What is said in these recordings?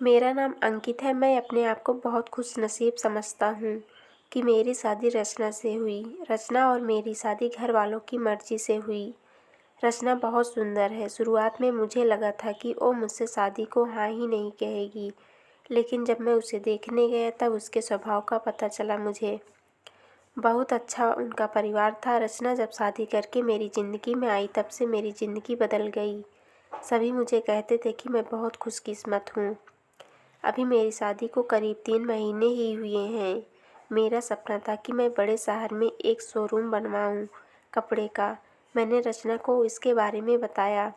मेरा नाम अंकित है। मैं अपने आप को बहुत खुशनसीब समझता हूँ कि मेरी शादी रचना से हुई। रचना और मेरी शादी घर वालों की मर्ज़ी से हुई। रचना बहुत सुंदर है। शुरुआत में मुझे लगा था कि वो मुझसे शादी को हाँ ही नहीं कहेगी, लेकिन जब मैं उसे देखने गया तब उसके स्वभाव का पता चला मुझे। बहुत अच्छा उनका परिवार था। रचना जब शादी करके मेरी ज़िंदगी में आई तब से मेरी ज़िंदगी बदल गई। सभी मुझे कहते थे कि मैं बहुत खुशकिस्मत हूँ। अभी मेरी शादी को करीब 3 महीने ही हुए हैं। मेरा सपना था कि मैं बड़े शहर में एक शोरूम बनवाऊँ कपड़े का। मैंने रचना को इसके बारे में बताया।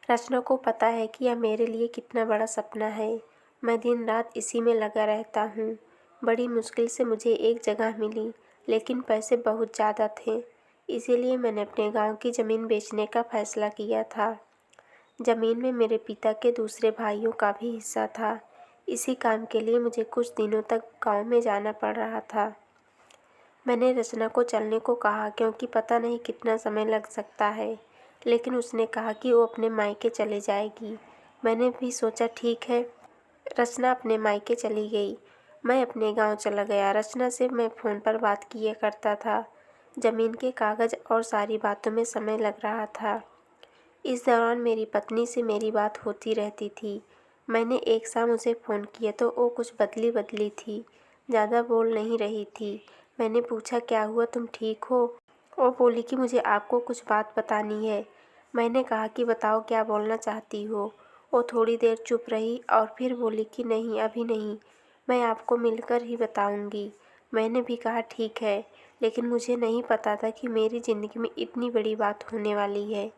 रचना को पता है कि यह मेरे लिए कितना बड़ा सपना है। मैं दिन रात इसी में लगा रहता हूँ। बड़ी मुश्किल से मुझे एक जगह मिली, लेकिन पैसे बहुत ज़्यादा थे। इसीलिए मैंने अपने गांव की ज़मीन बेचने का फ़ैसला किया था। ज़मीन में मेरे पिता के दूसरे भाइयों का भी हिस्सा था। इसी काम के लिए मुझे कुछ दिनों तक गांव में जाना पड़ रहा था। मैंने रचना को चलने को कहा क्योंकि पता नहीं कितना समय लग सकता है, लेकिन उसने कहा कि वो अपने मायके चले जाएगी। मैंने भी सोचा ठीक है। रचना अपने मायके चली गई। मैं अपने गांव चला गया। रचना से मैं फ़ोन पर बात किया करता था। ज़मीन के कागज़ और सारी बातों में समय लग रहा था। इस दौरान मेरी पत्नी से मेरी बात होती रहती थी। मैंने एक शाम उसे फ़ोन किया तो वो कुछ बदली थी, ज़्यादा बोल नहीं रही थी। मैंने पूछा क्या हुआ, तुम ठीक हो? वो बोली कि मुझे आपको कुछ बात बतानी है। मैंने कहा कि बताओ क्या बोलना चाहती हो। वो थोड़ी देर चुप रही और फिर बोली कि नहीं अभी नहीं, मैं आपको मिलकर ही बताऊंगी। मैंने भी कहा ठीक है, लेकिन मुझे नहीं पता था कि मेरी ज़िंदगी में इतनी बड़ी बात होने वाली है।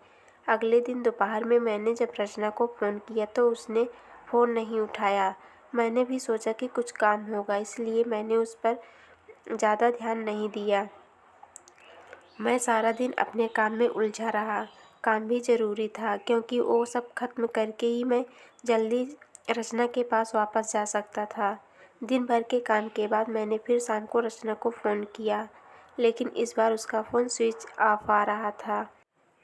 अगले दिन दोपहर में मैंने जब रचना को फ़ोन किया तो उसने फ़ोन नहीं उठाया। मैंने भी सोचा कि कुछ काम होगा, इसलिए मैंने उस पर ज़्यादा ध्यान नहीं दिया। मैं सारा दिन अपने काम में उलझा रहा। काम भी ज़रूरी था क्योंकि वो सब खत्म करके ही मैं जल्दी रचना के पास वापस जा सकता था। दिन भर के काम के बाद मैंने फिर शाम को रचना को फ़ोन किया, लेकिन इस बार उसका फ़ोन स्विच ऑफ आ रहा था।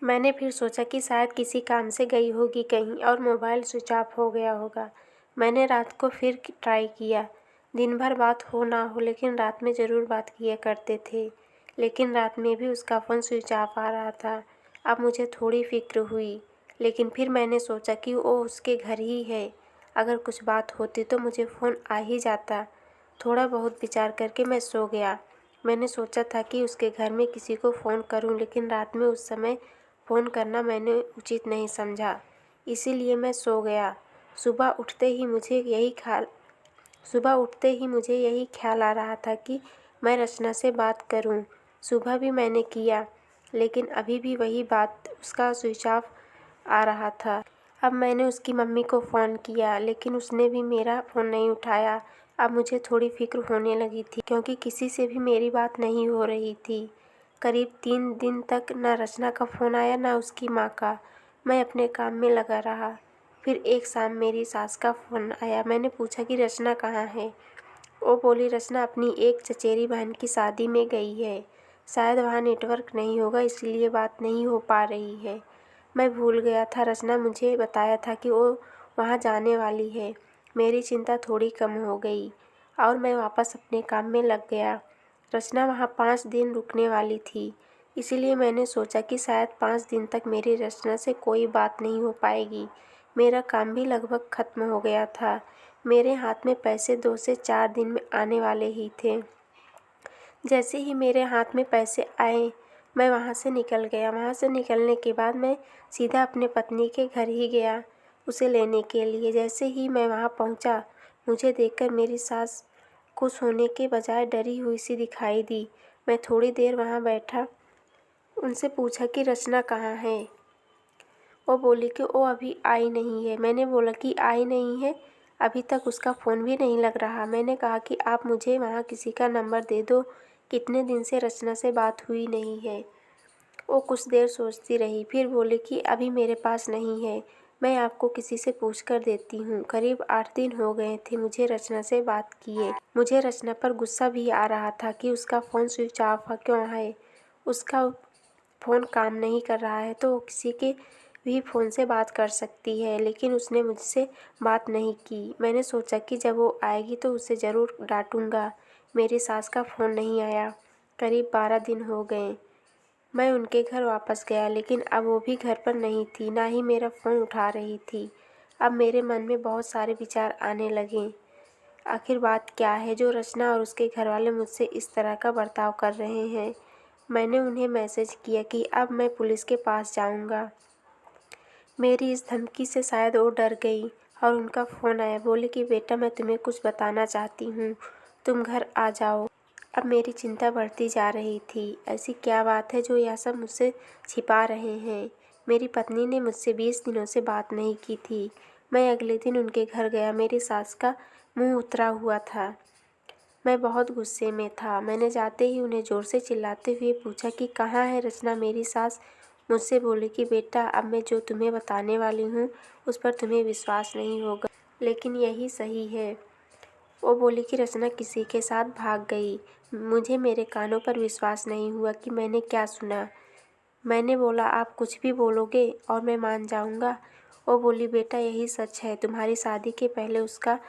मैंने फिर सोचा कि शायद किसी काम से गई होगी कहीं और मोबाइल स्विच ऑफ हो गया होगा। मैंने रात को फिर ट्राई किया। दिन भर बात हो ना हो, लेकिन रात में ज़रूर बात किया करते थे। लेकिन रात में भी उसका फ़ोन स्विच ऑफ आ रहा था। अब मुझे थोड़ी फिक्र हुई, लेकिन फिर मैंने सोचा कि वो उसके घर ही है। अगर कुछ बात होती तो मुझे फ़ोन आ ही जाता। थोड़ा बहुत विचार करके मैं सो गया। मैंने सोचा था कि उसके घर में किसी को फ़ोन करूं, लेकिन रात में उस समय फ़ोन करना मैंने उचित नहीं समझा, इसीलिए मैं सो गया। सुबह उठते ही मुझे यही ख्याल आ रहा था कि मैं रचना से बात करूं। सुबह भी मैंने किया, लेकिन अभी भी वही बात, उसका स्विच ऑफ आ रहा था। अब मैंने उसकी मम्मी को फ़ोन किया, लेकिन उसने भी मेरा फ़ोन नहीं उठाया। अब मुझे थोड़ी फिक्र होने लगी थी क्योंकि किसी से भी मेरी बात नहीं हो रही थी। करीब 3 दिन तक न रचना का फ़ोन आया न उसकी माँ का। मैं अपने काम में लगा रहा। फिर एक शाम मेरी सास का फ़ोन आया। मैंने पूछा कि रचना कहाँ है। वो बोली रचना अपनी एक चचेरी बहन की शादी में गई है। शायद वहाँ नेटवर्क नहीं होगा, इसलिए बात नहीं हो पा रही है। मैं भूल गया था, रचना मुझे बताया था कि वो वहाँ जाने वाली है। मेरी चिंता थोड़ी कम हो गई और मैं वापस अपने काम में लग गया। रचना वहाँ 5 दिन रुकने वाली थी, इसीलिए मैंने सोचा कि शायद 5 दिन तक मेरी रचना से कोई बात नहीं हो पाएगी। मेरा काम भी लगभग ख़त्म हो गया था। मेरे हाथ में पैसे 2 से 4 दिन में आने वाले ही थे। जैसे ही मेरे हाथ में पैसे आए, मैं वहाँ से निकल गया। वहाँ से निकलने के बाद मैं सीधा अपने पत्नी के घर ही गया उसे लेने के लिए। जैसे ही मैं वहाँ पहुँचा, मुझे देखकर मेरी सास खुश होने के बजाय डरी हुई सी दिखाई दी। मैं थोड़ी देर वहाँ बैठा, उनसे पूछा कि रचना कहाँ है। वो बोली कि वो अभी आई नहीं है। मैंने बोला कि आई नहीं है, अभी तक उसका फ़ोन भी नहीं लग रहा। मैंने कहा कि आप मुझे वहाँ किसी का नंबर दे दो, कितने दिन से रचना से बात हुई नहीं है। वो कुछ देर सोचती रही, फिर बोली कि अभी मेरे पास नहीं है, मैं आपको किसी से पूछ कर देती हूँ। करीब 8 दिन हो गए थे मुझे रचना से बात किए। मुझे रचना पर गुस्सा भी आ रहा था कि उसका फ़ोन स्विच ऑफ क्यों है। उसका फ़ोन काम नहीं कर रहा है तो वो किसी के भी फ़ोन से बात कर सकती है, लेकिन उसने मुझसे बात नहीं की। मैंने सोचा कि जब वो आएगी तो उसे ज़रूर डांटूँगा। मेरी सास का फ़ोन नहीं आया। करीब 12 दिन हो गए। मैं उनके घर वापस गया, लेकिन अब वो भी घर पर नहीं थी, ना ही मेरा फ़ोन उठा रही थी। अब मेरे मन में बहुत सारे विचार आने लगे। आखिर बात क्या है जो रचना और उसके घरवाले मुझसे इस तरह का बर्ताव कर रहे हैं। मैंने उन्हें मैसेज किया कि अब मैं पुलिस के पास जाऊंगा। मेरी इस धमकी से शायद वो डर गई और उनका फ़ोन आया। बोली कि बेटा, मैं तुम्हें कुछ बताना चाहती हूँ, तुम घर आ जाओ। अब मेरी चिंता बढ़ती जा रही थी। ऐसी क्या बात है जो यह सब मुझसे छिपा रहे हैं। मेरी पत्नी ने मुझसे 20 दिनों से बात नहीं की थी। मैं अगले दिन उनके घर गया। मेरी सास का मुंह उतरा हुआ था। मैं बहुत गुस्से में था। मैंने जाते ही उन्हें ज़ोर से चिल्लाते हुए पूछा कि कहाँ है रचना। मेरी सास मुझसे बोली कि बेटा, अब मैं जो तुम्हें बताने वाली हूँ उस पर तुम्हें विश्वास नहीं होगा, लेकिन यही सही है। वो बोली कि रचना किसी के साथ भाग गई। मुझे मेरे कानों पर विश्वास नहीं हुआ कि मैंने क्या सुना। मैंने बोला, आप कुछ भी बोलोगे और मैं मान जाऊंगा। वो बोली, बेटा यही सच है। तुम्हारी शादी के पहले उसका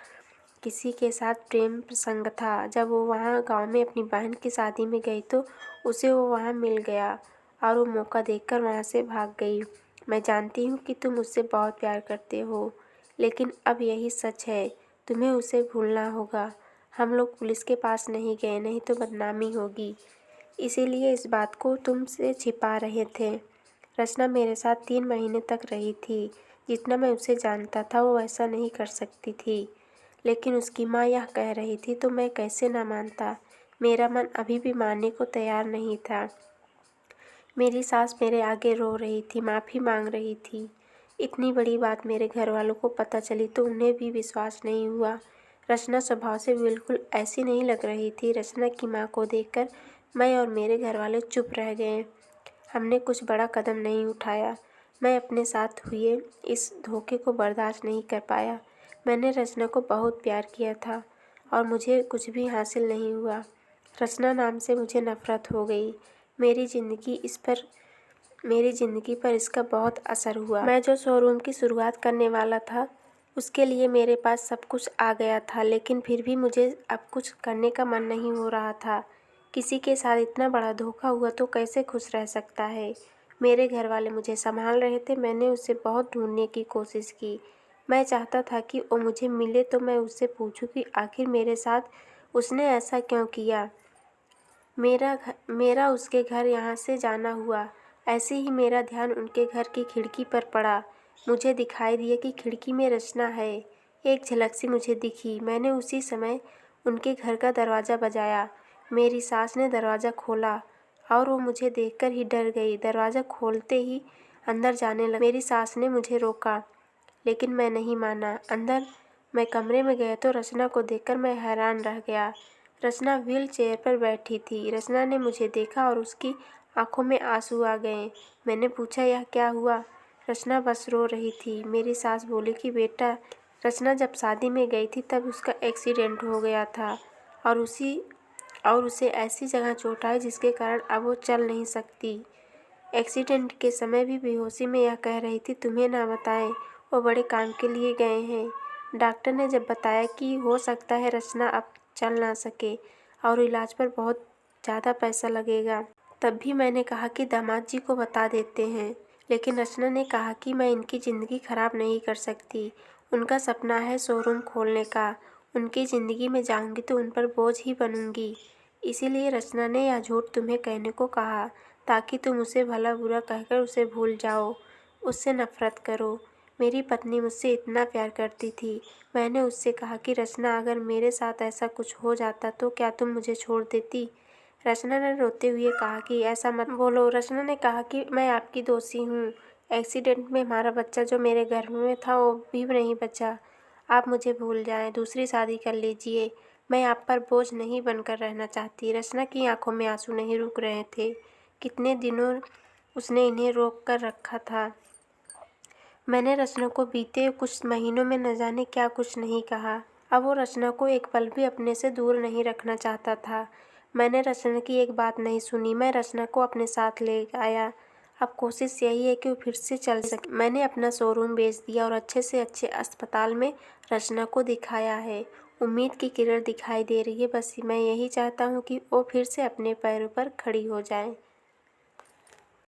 किसी के साथ प्रेम प्रसंग था। जब वो वहाँ गांव में अपनी बहन की शादी में गई तो उसे वो वहाँ मिल गया और वो मौका देखकर वहाँ से भाग गई। मैं जानती हूँ कि तुम उससे बहुत प्यार करते हो, लेकिन अब यही सच है। तुम्हें उसे भूलना होगा। हम लोग पुलिस के पास नहीं गए, नहीं तो बदनामी होगी, इसीलिए इस बात को तुमसे छिपा रहे थे। रचना मेरे साथ 3 महीने तक रही थी। जितना मैं उसे जानता था वो ऐसा नहीं कर सकती थी, लेकिन उसकी माँ यह कह रही थी तो मैं कैसे ना मानता। मेरा मन अभी भी मानने को तैयार नहीं था। मेरी सास मेरे आगे रो रही थी, माफ़ी मांग रही थी। इतनी बड़ी बात मेरे घर वालों को पता चली तो उन्हें भी विश्वास नहीं हुआ। रचना स्वभाव से बिल्कुल ऐसी नहीं लग रही थी। रचना की माँ को देखकर मैं और मेरे घर वाले चुप रह गए। हमने कुछ बड़ा कदम नहीं उठाया। मैं अपने साथ हुए इस धोखे को बर्दाश्त नहीं कर पाया। मैंने रचना को बहुत प्यार किया था और मुझे कुछ भी हासिल नहीं हुआ। रचना नाम से मुझे नफ़रत हो गई। मेरी ज़िंदगी पर इसका बहुत असर हुआ। मैं जो शोरूम की शुरुआत करने वाला था उसके लिए मेरे पास सब कुछ आ गया था, लेकिन फिर भी मुझे अब कुछ करने का मन नहीं हो रहा था। किसी के साथ इतना बड़ा धोखा हुआ तो कैसे खुश रह सकता है। मेरे घर वाले मुझे संभाल रहे थे। मैंने उसे बहुत ढूंढने की कोशिश की। मैं चाहता था कि वो मुझे मिले तो मैं उससे पूछूं कि आखिर मेरे साथ उसने ऐसा क्यों किया। मेरा उसके घर यहाँ से जाना हुआ। ऐसे ही मेरा ध्यान उनके घर की खिड़की पर पड़ा। मुझे दिखाई दिया कि खिड़की में रचना है। एक झलक सी मुझे दिखी। मैंने उसी समय उनके घर का दरवाज़ा बजाया। मेरी सास ने दरवाज़ा खोला और वो मुझे देखकर ही डर गई। दरवाज़ा खोलते ही अंदर जाने लगी। मेरी सास ने मुझे रोका, लेकिन मैं नहीं माना। अंदर मैं कमरे में गया तो रचना को देखकर मैं हैरान रह गया। रचना व्हील चेयर पर बैठी थी। रचना ने मुझे देखा और उसकी आंखों में आंसू आ गए। मैंने पूछा, यह क्या हुआ। रचना बस रो रही थी। मेरी सास बोली कि बेटा, रचना जब शादी में गई थी तब उसका एक्सीडेंट हो गया था और उसे ऐसी जगह चोट आई जिसके कारण अब वो चल नहीं सकती। एक्सीडेंट के समय भी बेहोशी में यह कह रही थी, तुम्हें ना बताएं, वो बड़े काम के लिए गए हैं। डॉक्टर ने जब बताया कि हो सकता है रचना अब चल ना सके और इलाज पर बहुत ज़्यादा पैसा लगेगा, तब भी मैंने कहा कि दामाद जी को बता देते हैं। लेकिन रचना ने कहा कि मैं इनकी ज़िंदगी ख़राब नहीं कर सकती। उनका सपना है शोरूम खोलने का। उनकी ज़िंदगी में जाऊंगी तो उन पर बोझ ही बनूंगी। इसीलिए रचना ने यह झूठ तुम्हें कहने को कहा, ताकि तुम उसे भला बुरा कहकर उसे भूल जाओ, उससे नफ़रत करो। मेरी पत्नी मुझसे इतना प्यार करती थी। मैंने उससे कहा कि रचना, अगर मेरे साथ ऐसा कुछ हो जाता तो क्या तुम मुझे छोड़ देती। रचना ने रोते हुए कहा कि ऐसा मत बोलो। रचना ने कहा कि मैं आपकी दोषी हूँ। एक्सीडेंट में हमारा बच्चा जो मेरे गर्भ में था वो भी नहीं बचा। आप मुझे भूल जाएं, दूसरी शादी कर लीजिए। मैं आप पर बोझ नहीं बनकर रहना चाहती। रचना की आंखों में आंसू नहीं रुक रहे थे। कितने दिनों उसने इन्हें रोक कर रखा था। मैंने रचना को बीते कुछ महीनों में न जाने क्या कुछ नहीं कहा। अब वो रचना को एक पल भी अपने से दूर नहीं रखना चाहता था। मैंने रचना की एक बात नहीं सुनी। मैं रचना को अपने साथ ले आया अब कोशिश यही है कि वो फिर से चल सके। मैंने अपना शोरूम बेच दिया और अच्छे से अच्छे अस्पताल में रचना को दिखाया है। उम्मीद की किरण दिखाई दे रही है। बस मैं यही चाहता हूँ कि वो फिर से अपने पैरों पर खड़ी हो जाए।